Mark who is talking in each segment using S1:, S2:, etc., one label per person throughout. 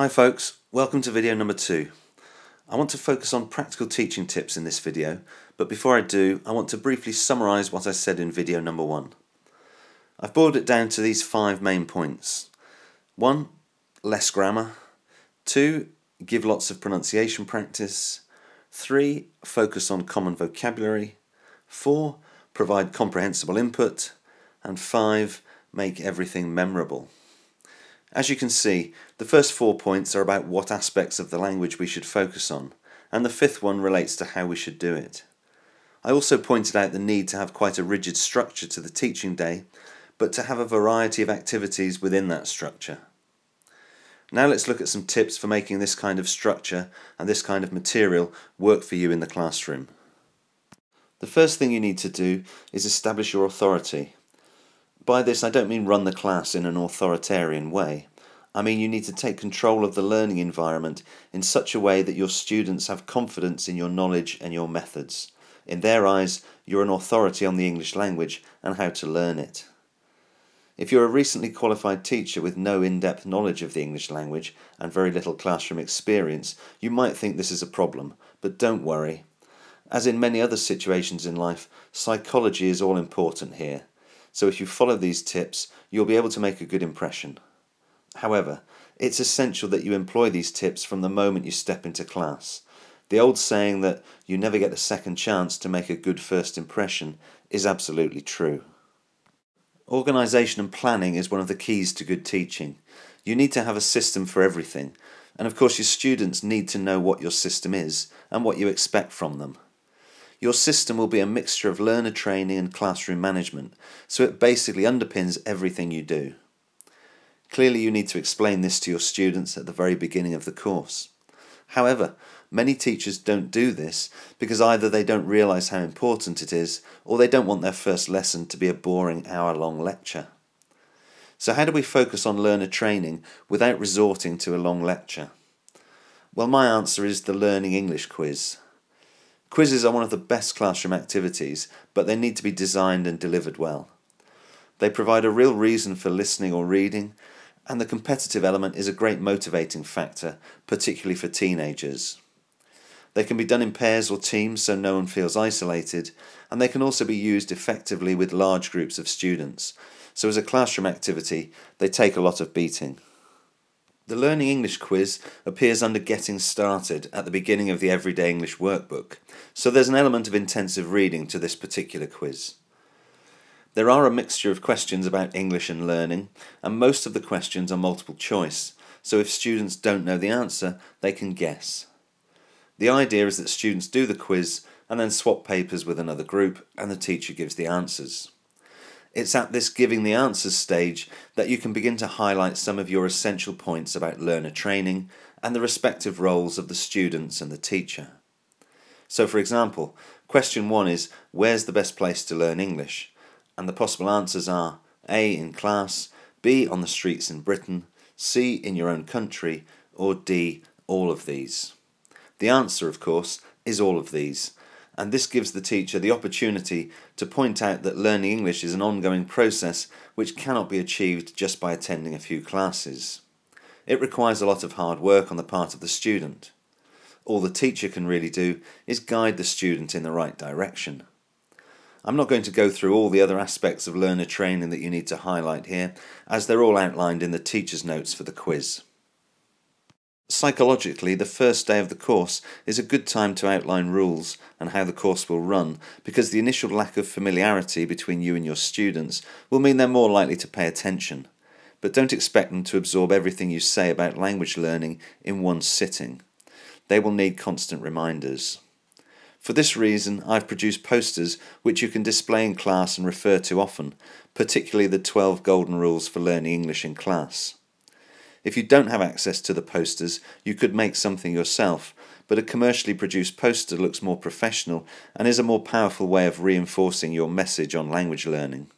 S1: Hi folks, welcome to video number 2. I want to focus on practical teaching tips in this video, but before I do, I want to briefly summarise what I said in video number 1. I've boiled it down to these 5 main points. 1. Less grammar. 2. Give lots of pronunciation practice. 3. Focus on common vocabulary. 4. Provide comprehensible input. And 5. Make everything memorable. As you can see, the first 4 points are about what aspects of the language we should focus on, and the 5th one relates to how we should do it. I also pointed out the need to have quite a rigid structure to the teaching day, but to have a variety of activities within that structure. Now let's look at some tips for making this kind of structure and this kind of material work for you in the classroom. The first thing you need to do is establish your authority. By this I don't mean run the class in an authoritarian way. I mean you need to take control of the learning environment in such a way that your students have confidence in your knowledge and your methods. In their eyes, you're an authority on the English language and how to learn it. If you're a recently qualified teacher with no in-depth knowledge of the English language and very little classroom experience, you might think this is a problem, but don't worry. As in many other situations in life, psychology is all important here. So if you follow these tips, you'll be able to make a good impression. However, it's essential that you employ these tips from the moment you step into class. The old saying that you never get a second chance to make a good first impression is absolutely true. Organisation and planning is one of the keys to good teaching. You need to have a system for everything, and of course your students need to know what your system is and what you expect from them. Your system will be a mixture of learner training and classroom management, so it basically underpins everything you do. Clearly you need to explain this to your students at the very beginning of the course. However, many teachers don't do this because either they don't realise how important it is, or they don't want their first lesson to be a boring hour-long lecture. So how do we focus on learner training without resorting to a long lecture? Well, my answer is the Learning English quiz. Quizzes are one of the best classroom activities, but they need to be designed and delivered well. They provide a real reason for listening or reading, and the competitive element is a great motivating factor, particularly for teenagers. They can be done in pairs or teams so no one feels isolated, and they can also be used effectively with large groups of students. So as a classroom activity, they take a lot of beating. The Learning English quiz appears under Getting Started at the beginning of the Everyday English workbook, so there's an element of intensive reading to this particular quiz. There are a mixture of questions about English and learning, and most of the questions are multiple choice, so if students don't know the answer, they can guess. The idea is that students do the quiz and then swap papers with another group, and the teacher gives the answers. It's at this giving the answers stage that you can begin to highlight some of your essential points about learner training and the respective roles of the students and the teacher. So for example, question 1 is, where's the best place to learn English? And the possible answers are A, in class, B, on the streets in Britain, C, in your own country, or D, all of these. The answer, of course, is all of these. And this gives the teacher the opportunity to point out that learning English is an ongoing process which cannot be achieved just by attending a few classes. It requires a lot of hard work on the part of the student. All the teacher can really do is guide the student in the right direction. I'm not going to go through all the other aspects of learner training that you need to highlight here, as they're all outlined in the teacher's notes for the quiz. Psychologically, the first day of the course is a good time to outline rules and how the course will run, because the initial lack of familiarity between you and your students will mean they're more likely to pay attention. But don't expect them to absorb everything you say about language learning in one sitting. They will need constant reminders. For this reason, I've produced posters which you can display in class and refer to often, particularly the 12 Golden Rules for Learning English in Class. If you don't have access to the posters, you could make something yourself, but a commercially produced poster looks more professional and is a more powerful way of reinforcing your message on language learning.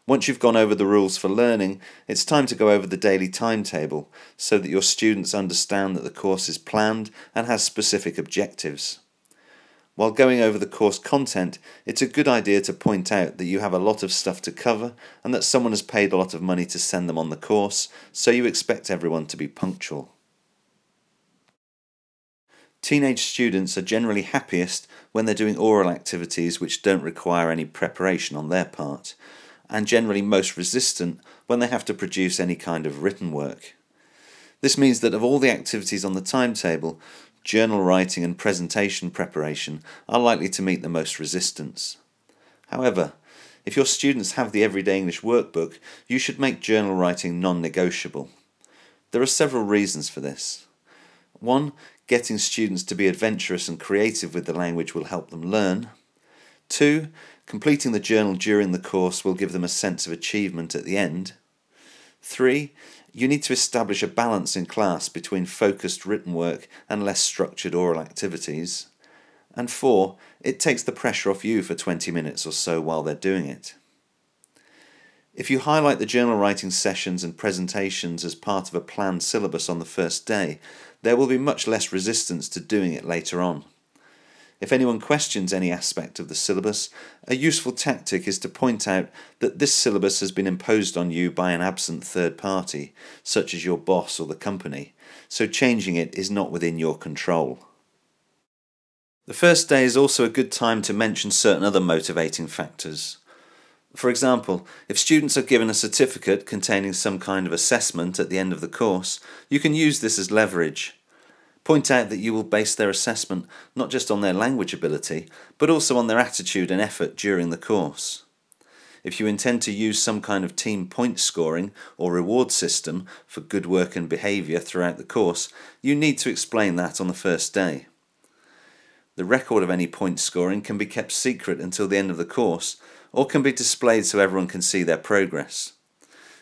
S1: Once you've gone over the rules for learning, it's time to go over the daily timetable so that your students understand that the course is planned and has specific objectives. While going over the course content, it's a good idea to point out that you have a lot of stuff to cover and that someone has paid a lot of money to send them on the course, so you expect everyone to be punctual. Teenage students are generally happiest when they're doing oral activities which don't require any preparation on their part, and generally most resistant when they have to produce any kind of written work. This means that of all the activities on the timetable, journal writing and presentation preparation are likely to meet the most resistance. However, if your students have the Everyday English workbook, you should make journal writing non-negotiable. There are several reasons for this. 1. Getting students to be adventurous and creative with the language will help them learn. 2. Completing the journal during the course will give them a sense of achievement at the end. 3. You need to establish a balance in class between focused written work and less structured oral activities. And 4. It takes the pressure off you for 20 minutes or so while they're doing it. If you highlight the journal writing sessions and presentations as part of a planned syllabus on the first day, there will be much less resistance to doing it later on. If anyone questions any aspect of the syllabus, a useful tactic is to point out that this syllabus has been imposed on you by an absent third party, such as your boss or the company, so changing it is not within your control. The first day is also a good time to mention certain other motivating factors. For example, if students are given a certificate containing some kind of assessment at the end of the course, you can use this as leverage. Point out that you will base their assessment not just on their language ability, but also on their attitude and effort during the course. If you intend to use some kind of team point scoring or reward system for good work and behaviour throughout the course, you need to explain that on the first day. The record of any point scoring can be kept secret until the end of the course, or can be displayed so everyone can see their progress.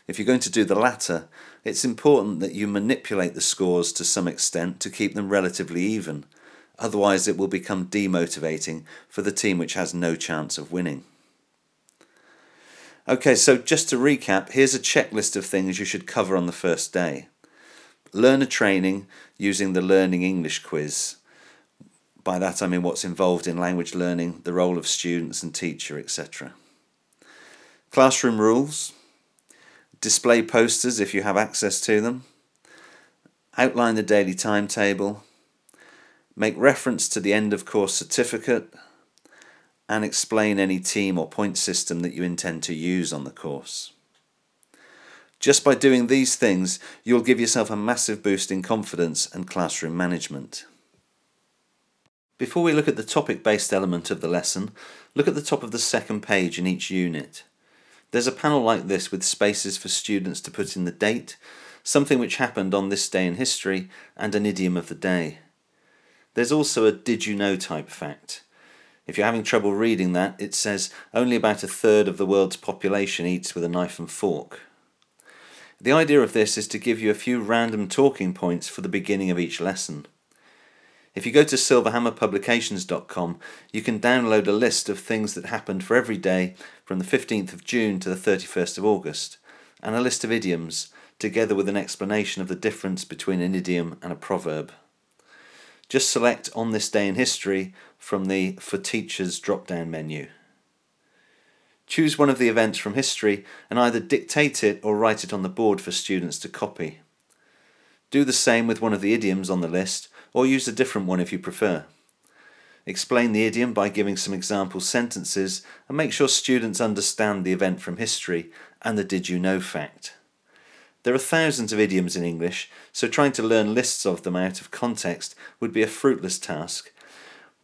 S1: If you're going to do the latter, it's important that you manipulate the scores to some extent to keep them relatively even. Otherwise it will become demotivating for the team which has no chance of winning. Okay, so just to recap, here's a checklist of things you should cover on the first day. Learner training using the Learning English quiz. By that I mean what's involved in language learning, the role of students and teacher, etc. Classroom rules. Display posters if you have access to them. Outline the daily timetable. Make reference to the end of course certificate. And explain any team or point system that you intend to use on the course. Just by doing these things, you'll give yourself a massive boost in confidence and classroom management. Before we look at the topic-based element of the lesson, look at the top of the second page in each unit. There's a panel like this with spaces for students to put in the date, something which happened on this day in history, and an idiom of the day. There's also a did you know type fact. If you're having trouble reading that, it says only about 1/3 of the world's population eats with a knife and fork. The idea of this is to give you a few random talking points for the beginning of each lesson. If you go to silverhammerpublications.com, you can download a list of things that happened for every day from the 15th of June to the 31st of August, and a list of idioms, together with an explanation of the difference between an idiom and a proverb. Just select On This Day in History from the For Teachers drop-down menu. Choose one of the events from history and either dictate it or write it on the board for students to copy. Do the same with one of the idioms on the list, or use a different one if you prefer. Explain the idiom by giving some example sentences and make sure students understand the event from history and the did you know fact. There are thousands of idioms in English, so trying to learn lists of them out of context would be a fruitless task,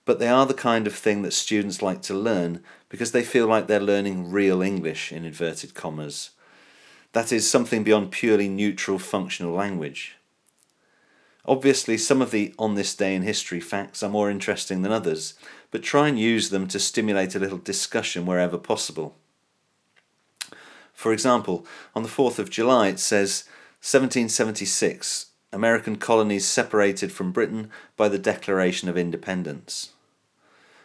S1: but they are the kind of thing that students like to learn because they feel like they're learning real English in inverted commas. That is, something beyond purely neutral functional language. Obviously, some of the On This Day in History facts are more interesting than others, but try and use them to stimulate a little discussion wherever possible. For example, on the 4th of July it says, 1776, American colonies separated from Britain by the Declaration of Independence.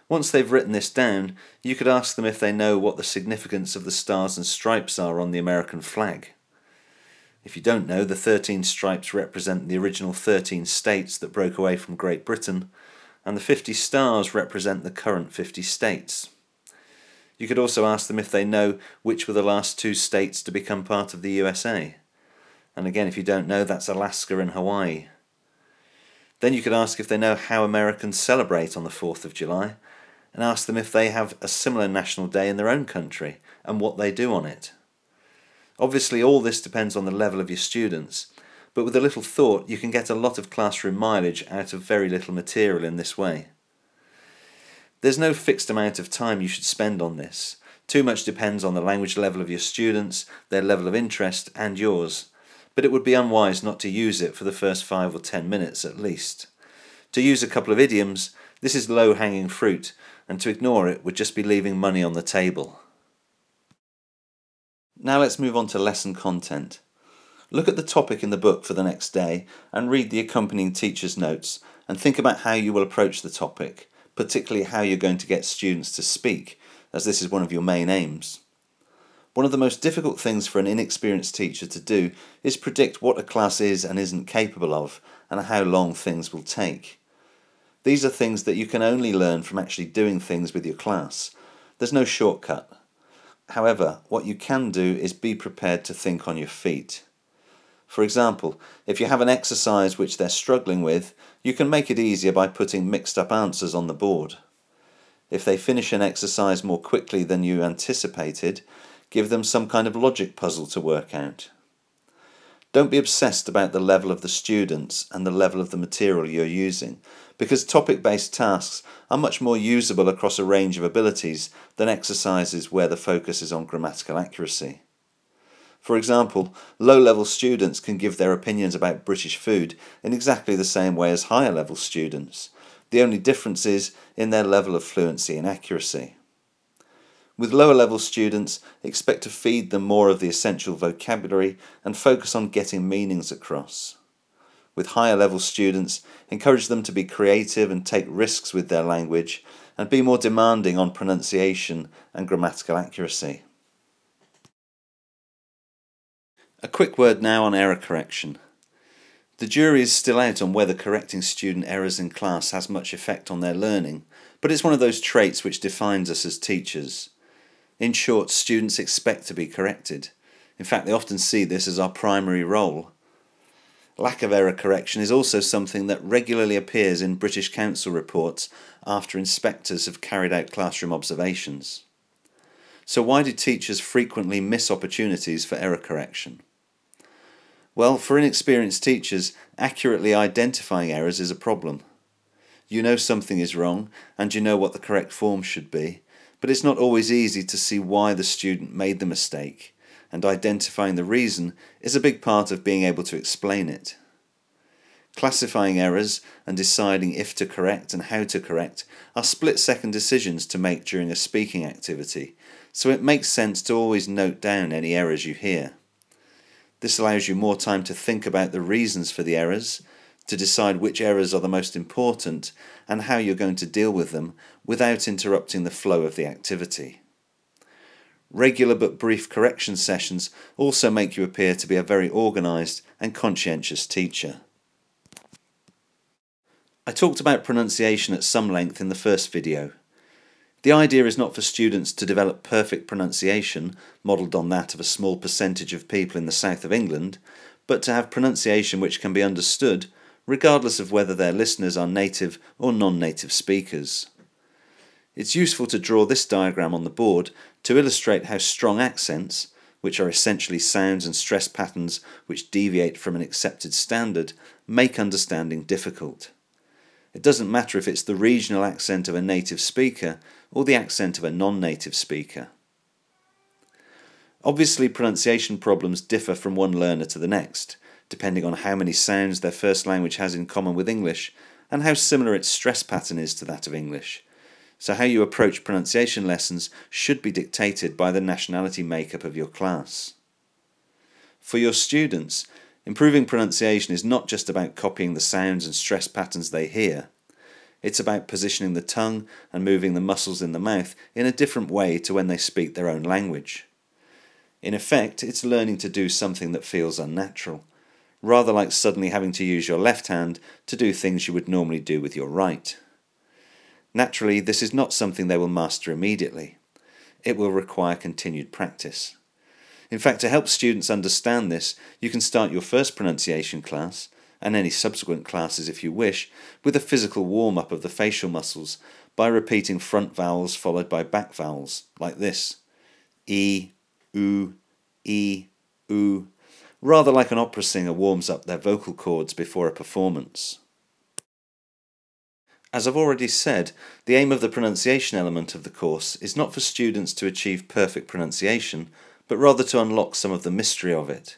S1: Once they've written this down, you could ask them if they know what the significance of the stars and stripes are on the American flag. If you don't know, the 13 stripes represent the original 13 states that broke away from Great Britain, and the 50 stars represent the current 50 states. You could also ask them if they know which were the last 2 states to become part of the USA. And again, if you don't know, that's Alaska and Hawaii. Then you could ask if they know how Americans celebrate on the 4th of July, and ask them if they have a similar national day in their own country and what they do on it. Obviously, all this depends on the level of your students, but with a little thought you can get a lot of classroom mileage out of very little material in this way. There's no fixed amount of time you should spend on this. Too much depends on the language level of your students, their level of interest and yours, but it would be unwise not to use it for the first 5 or 10 minutes at least. To use a couple of idioms, this is low-hanging fruit, and to ignore it would just be leaving money on the table. Now let's move on to lesson content. Look at the topic in the book for the next day and read the accompanying teacher's notes and think about how you will approach the topic, particularly how you're going to get students to speak, as this is one of your main aims. One of the most difficult things for an inexperienced teacher to do is predict what a class is and isn't capable of and how long things will take. These are things that you can only learn from actually doing things with your class. There's no shortcut. However, what you can do is be prepared to think on your feet. For example, if you have an exercise which they're struggling with, you can make it easier by putting mixed up answers on the board. If they finish an exercise more quickly than you anticipated, give them some kind of logic puzzle to work out. Don't be obsessed about the level of the students and the level of the material you're using, because topic-based tasks are much more usable across a range of abilities than exercises where the focus is on grammatical accuracy. For example, low-level students can give their opinions about British food in exactly the same way as higher-level students. The only difference is in their level of fluency and accuracy. With lower-level students, expect to feed them more of the essential vocabulary and focus on getting meanings across. With higher-level students, encourage them to be creative and take risks with their language and be more demanding on pronunciation and grammatical accuracy. A quick word now on error correction. The jury is still out on whether correcting student errors in class has much effect on their learning, but it's one of those traits which defines us as teachers. In short, students expect to be corrected. In fact, they often see this as our primary role. Lack of error correction is also something that regularly appears in British Council reports after inspectors have carried out classroom observations. So why do teachers frequently miss opportunities for error correction? Well, for inexperienced teachers, accurately identifying errors is a problem. You know something is wrong and you know what the correct form should be, but it's not always easy to see why the student made the mistake, and identifying the reason is a big part of being able to explain it. Classifying errors and deciding if to correct and how to correct are split-second decisions to make during a speaking activity, so it makes sense to always note down any errors you hear. This allows you more time to think about the reasons for the errors, to decide which errors are the most important and how you're going to deal with them without interrupting the flow of the activity. Regular but brief correction sessions also make you appear to be a very organised and conscientious teacher. I talked about pronunciation at some length in the first video. The idea is not for students to develop perfect pronunciation, modelled on that of a small percentage of people in the south of England, but to have pronunciation which can be understood, regardless of whether their listeners are native or non-native speakers. It's useful to draw this diagram on the board to illustrate how strong accents, which are essentially sounds and stress patterns which deviate from an accepted standard, make understanding difficult. It doesn't matter if it's the regional accent of a native speaker or the accent of a non-native speaker. Obviously, pronunciation problems differ from one learner to the next, depending on how many sounds their first language has in common with English and how similar its stress pattern is to that of English. So how you approach pronunciation lessons should be dictated by the nationality makeup of your class. For your students, improving pronunciation is not just about copying the sounds and stress patterns they hear. It's about positioning the tongue and moving the muscles in the mouth in a different way to when they speak their own language. In effect, it's learning to do something that feels unnatural, rather like suddenly having to use your left hand to do things you would normally do with your right. Naturally, this is not something they will master immediately. It will require continued practice. In fact, to help students understand this, you can start your first pronunciation class, and any subsequent classes if you wish, with a physical warm-up of the facial muscles by repeating front vowels followed by back vowels, like this: e, oo, rather like an opera singer warms up their vocal cords before a performance. As I've already said, the aim of the pronunciation element of the course is not for students to achieve perfect pronunciation, but rather to unlock some of the mystery of it.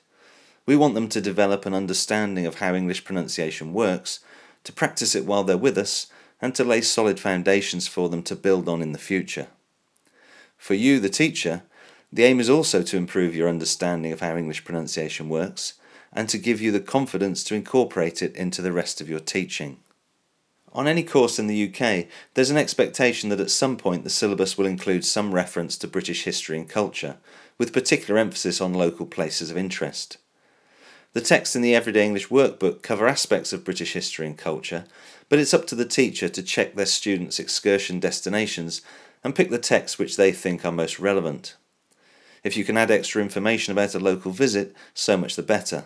S1: We want them to develop an understanding of how English pronunciation works, to practice it while they're with us, and to lay solid foundations for them to build on in the future. For you, the teacher, the aim is also to improve your understanding of how English pronunciation works, and to give you the confidence to incorporate it into the rest of your teaching. On any course in the UK, there's an expectation that at some point the syllabus will include some reference to British history and culture, with particular emphasis on local places of interest. The texts in the Everyday English workbook cover aspects of British history and culture, but it's up to the teacher to check their students' excursion destinations and pick the texts which they think are most relevant. If you can add extra information about a local visit, so much the better.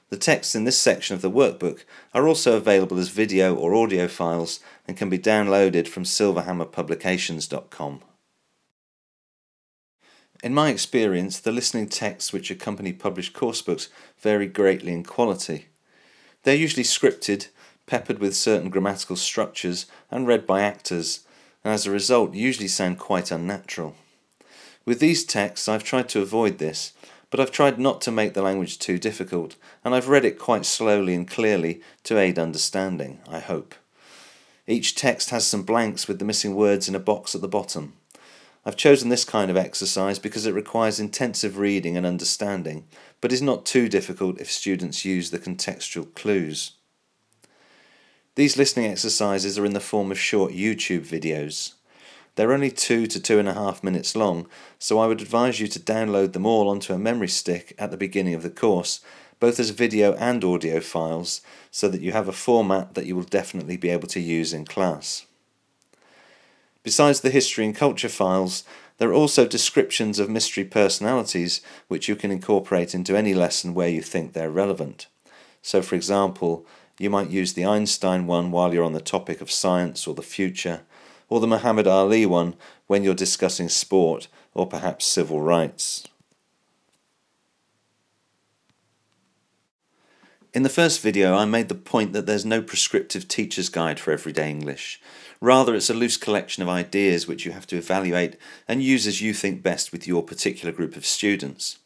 S1: The texts in this section of the workbook are also available as video or audio files and can be downloaded from silverhammerpublications.com. In my experience, the listening texts which accompany published coursebooks vary greatly in quality. They're usually scripted, peppered with certain grammatical structures, and read by actors, and as a result usually sound quite unnatural. With these texts I've tried to avoid this, but I've tried not to make the language too difficult, and I've read it quite slowly and clearly to aid understanding, I hope. Each text has some blanks with the missing words in a box at the bottom. I've chosen this kind of exercise because it requires intensive reading and understanding, but is not too difficult if students use the contextual clues. These listening exercises are in the form of short YouTube videos. They're only 2 to 2.5 minutes long, so I would advise you to download them all onto a memory stick at the beginning of the course, both as video and audio files, so that you have a format that you will definitely be able to use in class. Besides the history and culture files, there are also descriptions of mystery personalities which you can incorporate into any lesson where you think they're relevant. So for example, you might use the Einstein one while you're on the topic of science or the future, or the Muhammad Ali one when you're discussing sport or perhaps civil rights. In the first video I made the point that there's no prescriptive teacher's guide for everyday English. Rather, it's a loose collection of ideas which you have to evaluate and use as you think best with your particular group of students.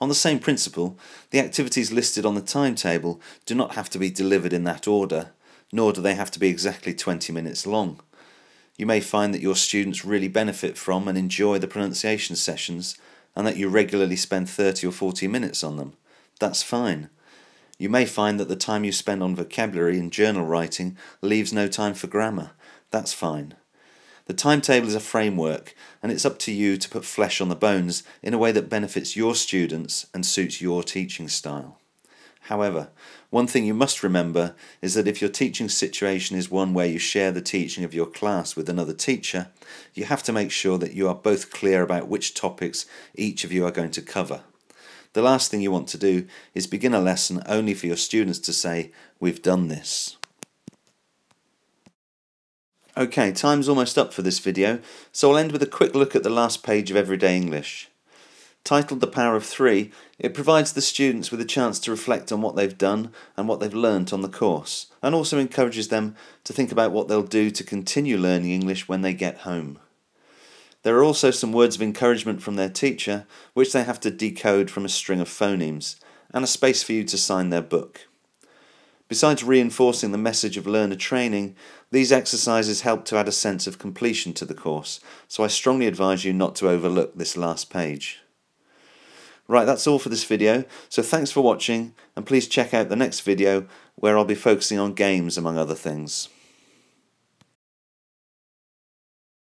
S1: On the same principle, the activities listed on the timetable do not have to be delivered in that order, nor do they have to be exactly 20 minutes long. You may find that your students really benefit from and enjoy the pronunciation sessions, and that you regularly spend 30 or 40 minutes on them. That's fine. You may find that the time you spend on vocabulary and journal writing leaves no time for grammar. That's fine. The timetable is a framework, and it's up to you to put flesh on the bones in a way that benefits your students and suits your teaching style. However, one thing you must remember is that if your teaching situation is one where you share the teaching of your class with another teacher, you have to make sure that you are both clear about which topics each of you are going to cover. The last thing you want to do is begin a lesson only for your students to say, "We've done this." Okay, time's almost up for this video, so I'll end with a quick look at the last page of Everyday English. Titled The Power of Three, it provides the students with a chance to reflect on what they've done and what they've learnt on the course, and also encourages them to think about what they'll do to continue learning English when they get home. There are also some words of encouragement from their teacher, which they have to decode from a string of phonemes, and a space for you to sign their book. Besides reinforcing the message of learner training, these exercises help to add a sense of completion to the course, so I strongly advise you not to overlook this last page. Right, that's all for this video, so thanks for watching, and please check out the next video where I'll be focusing on games among other things.